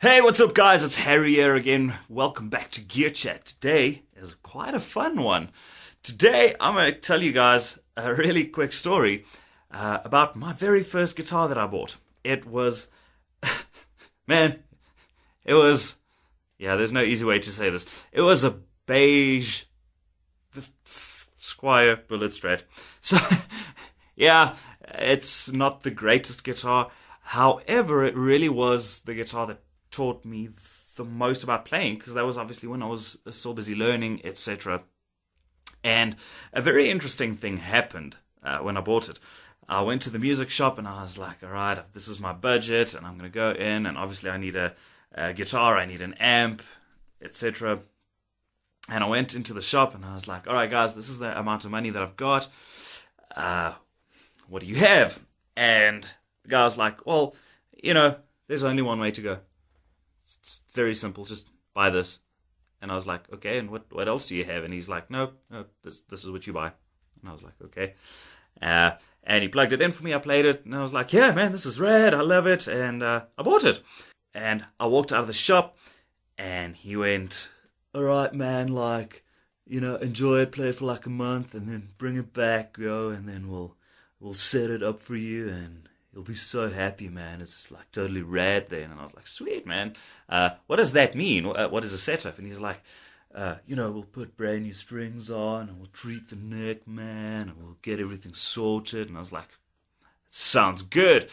Hey, what's up, guys? It's Harry here again. Welcome back to Gear Chat. Today is quite a fun one. Today, I'm going to tell you guys a really quick story about my very first guitar that I bought. It was, man, it was, there's no easy way to say this. It was a beige Squire Bullet Strat. So, yeah, it's not the greatest guitar. However, it really was the guitar that taught me the most about playing, because that was obviously when I was still busy learning, etc. And a very interesting thing happened when I bought it. I went to the music shop and I was like, all right, this is my budget and I'm going to go in, and obviously I need a guitar, I need an amp, etc. And I went into the shop and I was like, all right, guys, this is the amount of money that I've got. What do you have? And the guy was like, well, there's only one way to go. It's very simple. Just buy this. And I was like, okay, and what else do you have? And he's like, no, this is what you buy. And I was like, okay. And he plugged it in for me. I played it. And I was like, yeah, man, this is rad. I love it. And I bought it. And I walked out of the shop. And he went, all right, man, enjoy it. Play it for like a month. And then bring it back, and then we'll set it up for you. And you'll be so happy, man. It's like totally rad then. And I was like, sweet, man. What does that mean? What is a setup? And he's like, we'll put brand new strings on and we'll treat the neck, man, and we'll get everything sorted. And I was like, sounds good.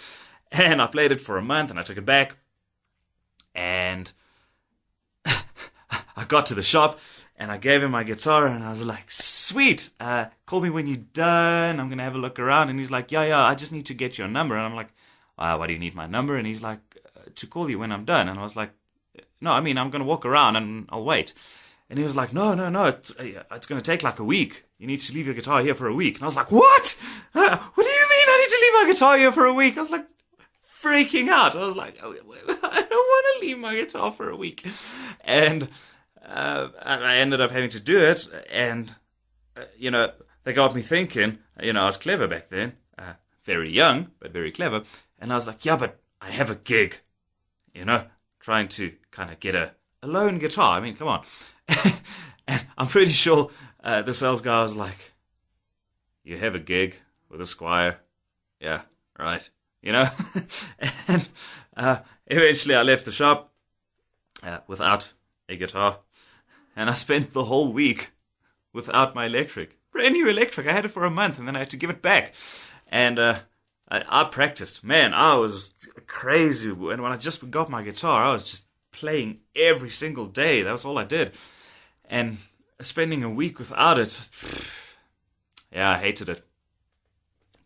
And I played it for a month and I took it back. And I got to the shop and I gave him my guitar and I was like, sweet, call me when you're done. I'm going to have a look around. And he's like, yeah, I just need to get your number. And I'm like, why do you need my number? And he's like, to call you when I'm done. And I was like, no, I'm going to walk around and I'll wait. And he was like, no, it's going to take like a week. You need to leave your guitar here for a week. And I was like, what? What do you mean I need to leave my guitar here for a week? I was like, freaking out. I was like, I don't want to leave my guitar for a week. And I ended up having to do it, and, they got me thinking, I was clever back then, very young, but very clever, and I was like, yeah, but I have a gig, trying to kind of get a lone guitar, I mean, come on. And I'm pretty sure the sales guy was like, you have a gig with a Squire? Yeah, right, And eventually I left the shop without a guitar. And I spent the whole week without my electric. Brand new electric. I had it for a month and then I had to give it back. And I practiced. Man, I was crazy. And when I just got my guitar, I was just playing every single day. That was all I did. And spending a week without it, I hated it.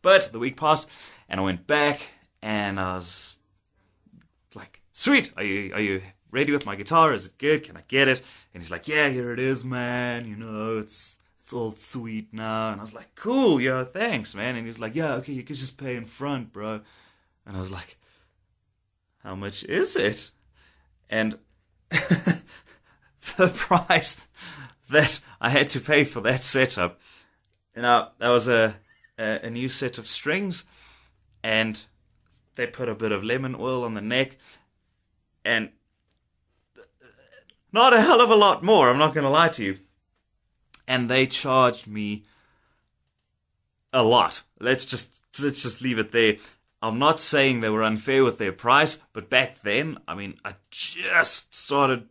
But the week passed and I went back and I was like, sweet, are you ready with my guitar? Is it good? Can I get it? And he's like, yeah, here it is, man. It's all sweet now. And I was like, cool, thanks, man. And he's like, yeah, okay, you can just pay in front, bro. And I was like, how much is it? And the price that I had to pay for that setup, that was a new set of strings, and they put a bit of lemon oil on the neck, and not a hell of a lot more, I'm not going to lie to you. And they charged me a lot. Let's just leave it there. I'm not saying they were unfair with their price, but back then, I just started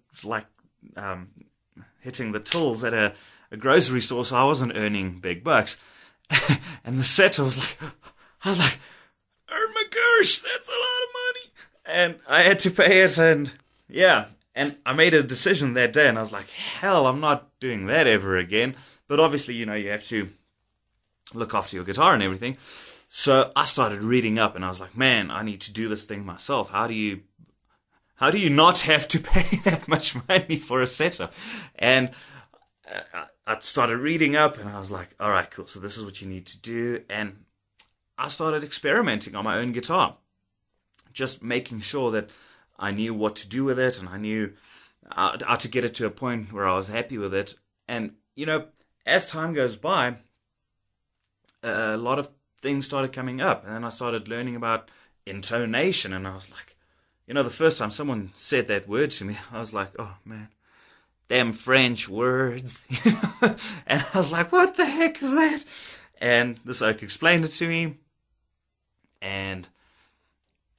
hitting the tills at a grocery store, so I wasn't earning big bucks. And the set I was like, oh my gosh, that's a lot of money. And I had to pay it, and and I made a decision that day, and I was like, hell, I'm not doing that ever again. But obviously, you have to look after your guitar and everything. So I started reading up, and I was like, man, I need to do this thing myself. How do you not have to pay that much money for a setup? And I started reading up, and I was like, all right, cool. So this is what you need to do. And I started experimenting on my own guitar, just making sure that I knew what to do with it, and I knew how to get it to a point where I was happy with it. And, as time goes by, a lot of things started coming up. And then I started learning about intonation, and I was like, the first time someone said that word to me, I was like, oh man, them French words. And I was like, what the heck is that? And this oak explained it to me. And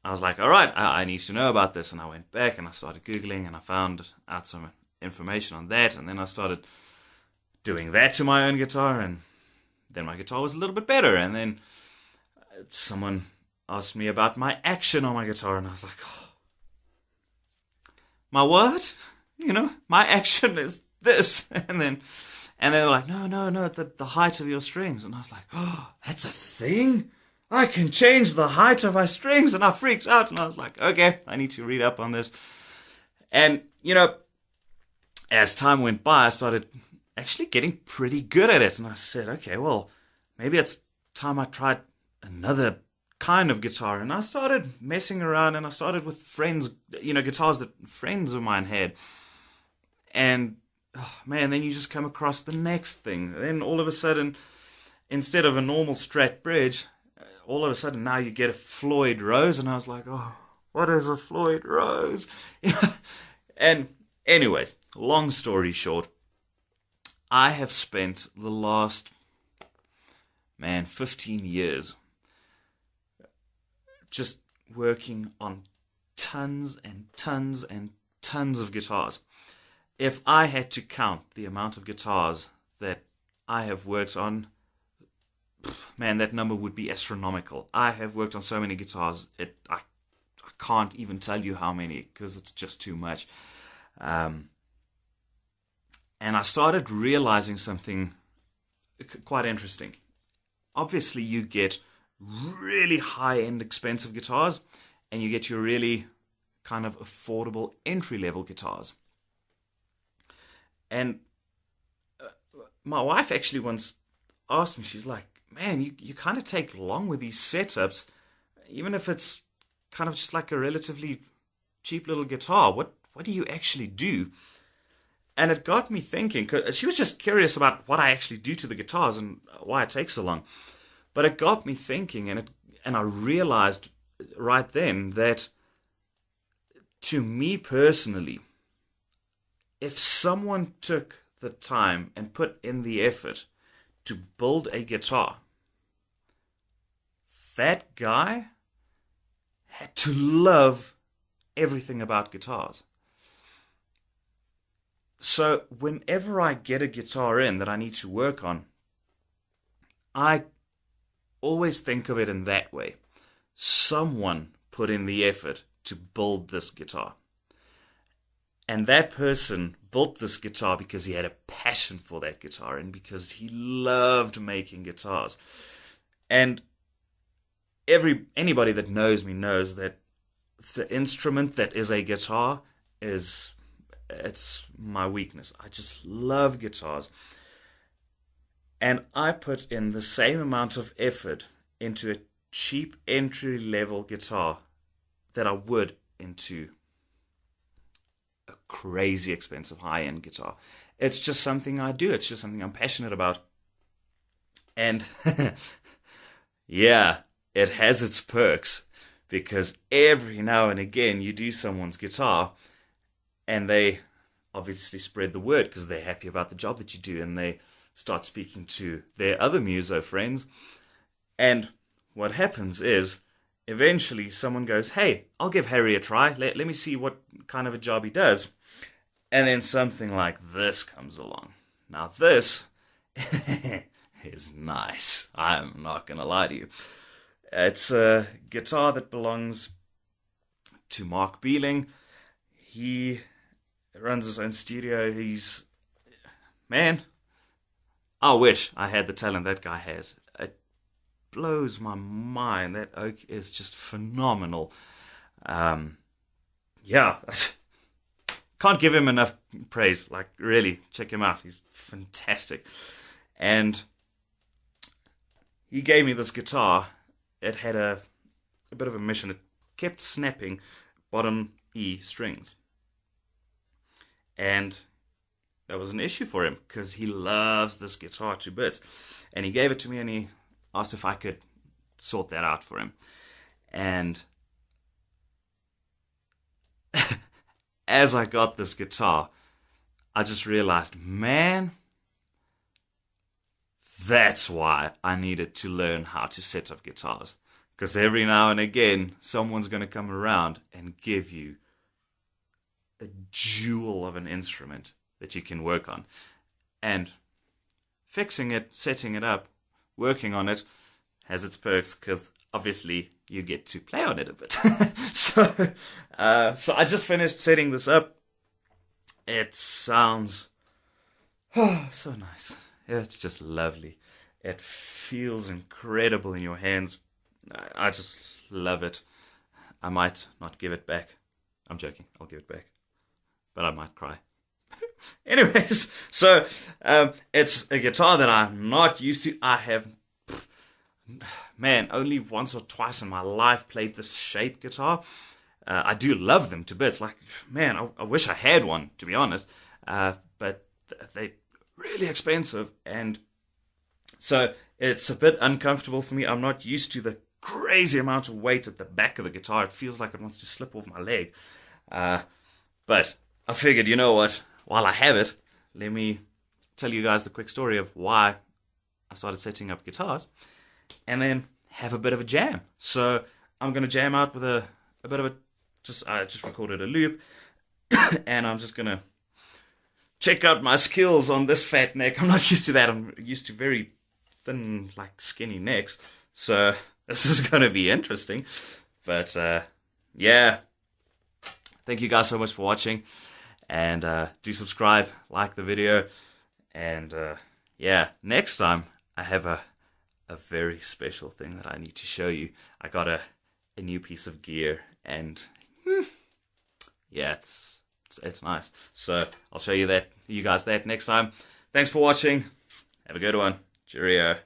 I was like, all right, I need to know about this. And I went back and I started Googling and I found out some information on that. And then I started doing that to my own guitar. And then my guitar was a little bit better. And then someone asked me about my action on my guitar. And I was like, oh, my what? My action is this. And they were like, no, the height of your strings. And I was like, oh, that's a thing? I can change the height of my strings. And I freaked out. And I was like, okay, I need to read up on this. And, as time went by, I started actually getting pretty good at it. And I said, okay, well, maybe it's time I tried another kind of guitar. And I started messing around, and I started with friends, guitars that friends of mine had. And, oh, man, then you just come across the next thing. Then all of a sudden, instead of a normal Strat bridge, all of a sudden now you get a Floyd Rose. And I was like, oh, what is a Floyd Rose? And anyways, long story short, I have spent the last, 15 years just working on tons and tons and tons of guitars. If I had to count the amount of guitars that I have worked on, that number would be astronomical. I have worked on so many guitars, I can't even tell you how many, because it's just too much. And I started realizing something quite interesting. Obviously, you get really high-end expensive guitars, and you get your really kind of affordable entry-level guitars. And my wife actually once asked me, she's like, man, you kind of take long with these setups, even if it's kind of just like a relatively cheap little guitar. What do you actually do? And it got me thinking, because she was just curious about what I actually do to the guitars and why it takes so long. But it got me thinking, and I realized right then that, to me personally, if someone took the time and put in the effort to build a guitar, that guy had to love everything about guitars. So whenever I get a guitar in that I need to work on, I always think of it in that way. Someone put in the effort to build this guitar. And that person built this guitar because he had a passion for that guitar and because he loved making guitars. And anybody that knows me knows that the instrument that is a guitar it's my weakness. I just love guitars. And I put in the same amount of effort into a cheap entry-level guitar that I would into a crazy expensive high-end guitar. It's just something I do. It's just something I'm passionate about. And yeah, it has its perks, because every now and again you do someone's guitar and they obviously spread the word because they're happy about the job that you do, and they start speaking to their other muso friends. And what happens is, eventually someone goes, hey, I'll give Harry a try. Let me see what kind of a job he does. And then something like this comes along. Now this is nice. I'm not going to lie to you. It's a guitar that belongs to Mark Beeling. He runs his own studio. Man, I wish I had the talent that guy has. It blows my mind. That oak is just phenomenal. Yeah, can't give him enough praise. Like, really, check him out. He's fantastic. And he gave me this guitar. It had a bit of a mission. It kept snapping bottom E strings. And that was an issue for him because he loves this guitar to bits. And he gave it to me and he asked if I could sort that out for him. And as I got this guitar, I just realized, man, that's why I needed to learn how to set up guitars. Because every now and again, someone's going to come around and give you a jewel of an instrument that you can work on. And fixing it, setting it up, working on it has its perks, because obviously you get to play on it a bit. So I just finished setting this up. It sounds so nice. It's just lovely. It feels incredible in your hands. I just love it. I might not give it back. I'm joking. I'll give it back. But I might cry. Anyways, so it's a guitar that I'm not used to. I have, only once or twice in my life played this shape guitar. I do love them to bits. Like, man, I wish I had one, to be honest. But they're really expensive. And so it's a bit uncomfortable for me. I'm not used to the crazy amount of weight at the back of the guitar. It feels like it wants to slip off my leg. But I figured, you know what? While I have it, let me tell you guys the quick story of why I started setting up guitars, and then have a bit of a jam. So I'm going to jam out with a bit of a, I just recorded a loop, and I'm just going to check out my skills on this fat neck. I'm not used to that. I'm used to very thin, like skinny necks. So this is going to be interesting. But yeah, thank you guys so much for watching. And do subscribe, like the video. And yeah, next time I have a very special thing that I need to show you. I got a new piece of gear, and yeah, it's nice. So I'll show you guys that next time. Thanks for watching. Have a good one. Cheerio.